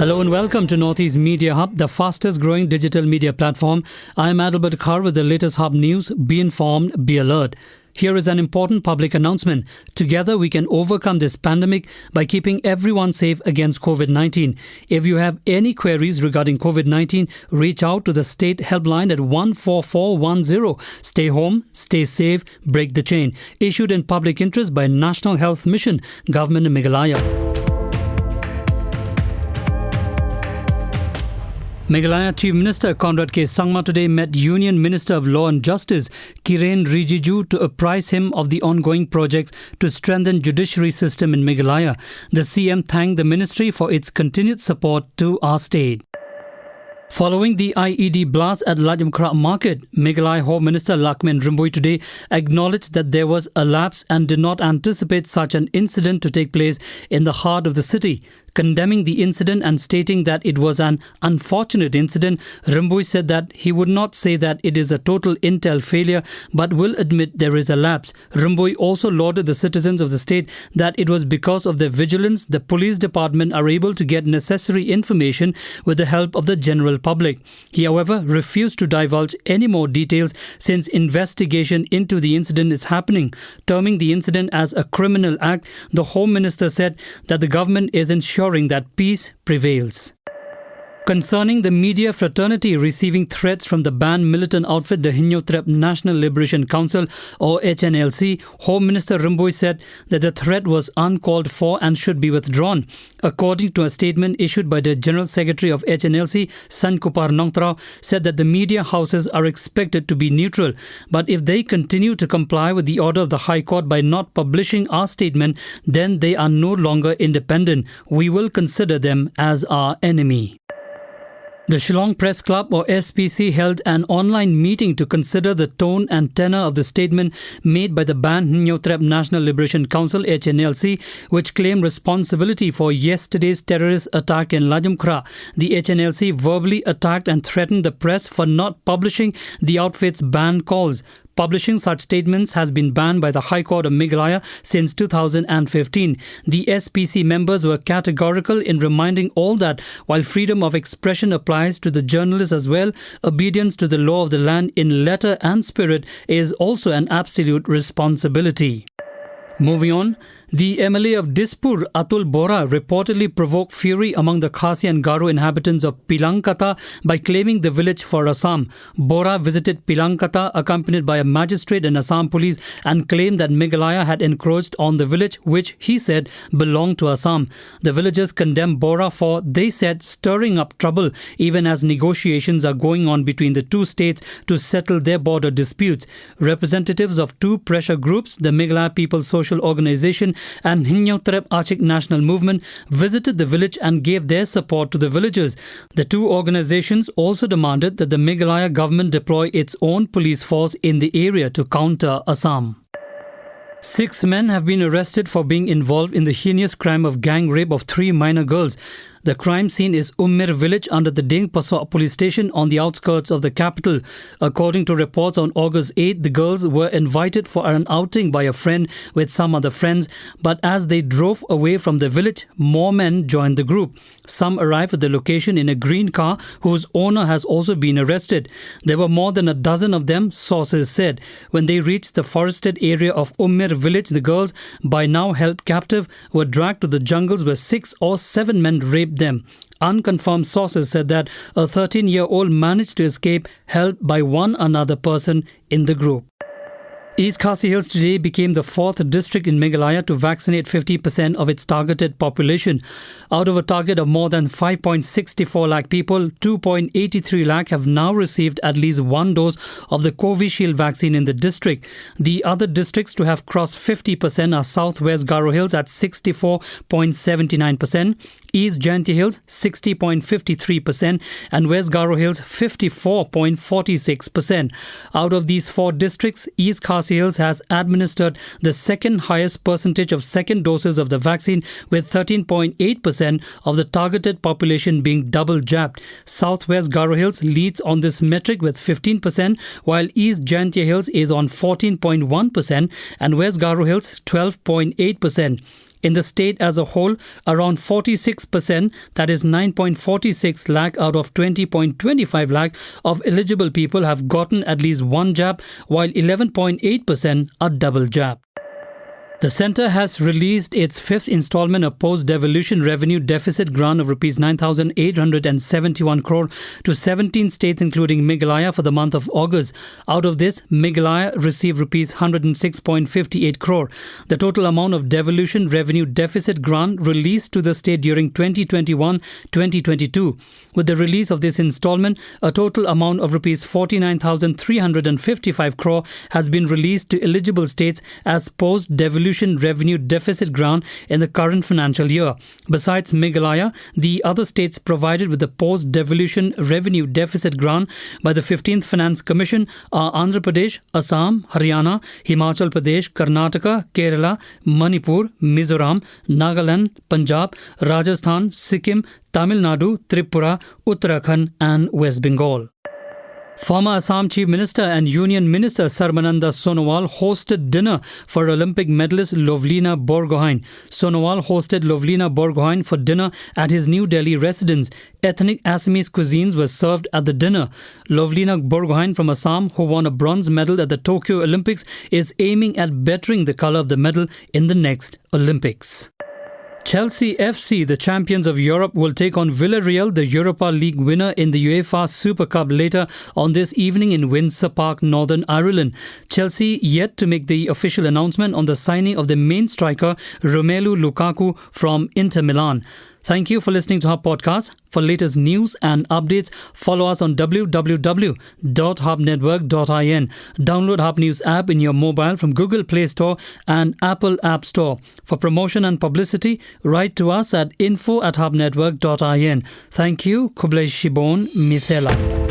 Hello and welcome to Northeast Media Hub, the fastest growing digital media platform. I am Atul Bora with the latest Hub news. Be informed, be alert. Here is an important public announcement. Together we can overcome this pandemic by keeping everyone safe against COVID-19. If you have any queries regarding COVID-19, reach out to the state helpline at 14410. Stay home, stay safe, break the chain. Issued in public interest by National Health Mission, Government of Meghalaya. Meghalaya Chief Minister Conrad Sangma today met Union Minister of Law and Justice Kiren Rijiju to apprise him of the ongoing projects to strengthen judiciary system in Meghalaya. The CM thanked the ministry for its continued support to our state. Following the IED blast at Lajamkra Market, Meghalaya Home Minister Lakmin Rimboy today acknowledged that there was a lapse and did not anticipate such an incident to take place in the heart of the city. Condemning the incident and stating that it was an unfortunate incident, Rimboy said that he would not say that it is a total intel failure but will admit there is a lapse. Rimboy also lauded the citizens of the state that it was because of their vigilance the police department are able to get necessary information with the help of the general public. He, however, refused to divulge any more details since investigation into the incident is happening. Terming the incident as a criminal act, the Home Minister said that the government is ensuring that peace prevails. Concerning the media fraternity receiving threats from the banned militant outfit the Hinyotrep National Liberation Council or HNLC, Home Minister Rimboy said that the threat was uncalled for and should be withdrawn. According to a statement issued by the General Secretary of HNLC, Sankupar Nongtrao, said that the media houses are expected to be neutral, but if they continue to comply with the order of the High Court by not publishing our statement, then they are no longer independent. We will consider them as our enemy. The Shillong Press Club or SPC held an online meeting to consider the tone and tenor of the statement made by the banned Hinyotrep National Liberation Council HNLC, which claimed responsibility for yesterday's terrorist attack in Lajamkra. The HNLC verbally attacked and threatened the press for not publishing the outfit's banned calls. Publishing such statements has been banned by the High Court of Meghalaya since 2015. The SPC members were categorical in reminding all that while freedom of expression applies to the journalists as well, obedience to the law of the land in letter and spirit is also an absolute responsibility. Moving on, the MLA of Dispur, Atul Bora, reportedly provoked fury among the Khasi and Garo inhabitants of Pilangkata by claiming the village for Assam. Bora visited Pilangkata accompanied by a magistrate and Assam police and claimed that Meghalaya had encroached on the village, which he said belonged to Assam. The villagers condemned Bora for, they said, stirring up trouble even as negotiations are going on between the two states to settle their border disputes. Representatives of two pressure groups, the Meghalaya People's Social Organization and Hinyotrep Achik National Movement, visited the village and gave their support to the villagers. The two organizations also demanded that the Meghalaya government deploy its own police force in the area to counter Assam. 6 men have been arrested for being involved in the heinous crime of gang rape of 3 minor girls. The crime scene is Ummir village under the Ding Paswa police station on the outskirts of the capital. According to reports on August 8, the girls were invited for an outing by a friend with some other friends, but as they drove away from the village, more men joined the group. Some arrived at the location in a green car whose owner has also been arrested. There were more than a dozen of them, sources said. When they reached the forested area of Ummir village, the girls, by now held captive, were dragged to the jungles where 6 or 7 men raped them. Unconfirmed sources said that a 13-year-old managed to escape, helped by one another person in the group. East Khasi Hills today became the 4th district in Meghalaya to vaccinate 50% of its targeted population. Out of a target of more than 5.64 lakh people, 2.83 lakh have now received at least one dose of the Covishield vaccine in the district. The other districts to have crossed 50% are Southwest Garo Hills at 64.79%, East Jayanti Hills 60.53% and West Garo Hills 54.46%. Out of these 4 districts, East Khasi Hills has administered the second highest percentage of second doses of the vaccine, with 13.8% of the targeted population being double jabbed. Southwest Garo Hills leads on this metric with 15%, while East Jayanti Hills is on 14.1% and West Garo Hills 12.8%. In the state as a whole, around 46%, that is 9.46 lakh out of 20.25 lakh of eligible people have gotten at least one jab, while 11.8% are double jab. The centre has released its fifth installment of post-devolution revenue deficit grant of Rs 9,871 crore to 17 states including Meghalaya for the month of August. Out of this, Meghalaya received Rs 106.58 crore. The total amount of devolution revenue deficit grant released to the state during 2021-2022. With the release of this installment, a total amount of Rs 49,355 crore has been released to eligible states as post-devolution revenue deficit grant in the current financial year. Besides Meghalaya, the other states provided with the post-devolution revenue deficit grant by the 15th Finance Commission are Andhra Pradesh, Assam, Haryana, Himachal Pradesh, Karnataka, Kerala, Manipur, Mizoram, Nagaland, Punjab, Rajasthan, Sikkim, Tamil Nadu, Tripura, Uttarakhand and West Bengal. Former Assam Chief Minister and Union Minister Sarbananda Sonowal hosted dinner for Olympic medalist Lovlina Borgohain. Sonowal hosted Lovlina Borgohain for dinner at his New Delhi residence. Ethnic Assamese cuisines were served at the dinner. Lovlina Borgohain from Assam, who won a bronze medal at the Tokyo Olympics, is aiming at bettering the colour of the medal in the next Olympics. Chelsea FC, the champions of Europe, will take on Villareal, the Europa League winner in the UEFA Super Cup, later on this evening in Windsor Park, Northern Ireland. Chelsea yet to make the official announcement on the signing of the main striker Romelu Lukaku from Inter Milan. Thank you for listening to our podcast. For latest news and updates, follow us on www.hubnetwork.in. Download Hub News app in your mobile from Google Play Store and Apple App Store. For promotion and publicity, write to us at info@hubnetwork.in. Thank you. Kublai Shibon Mithela.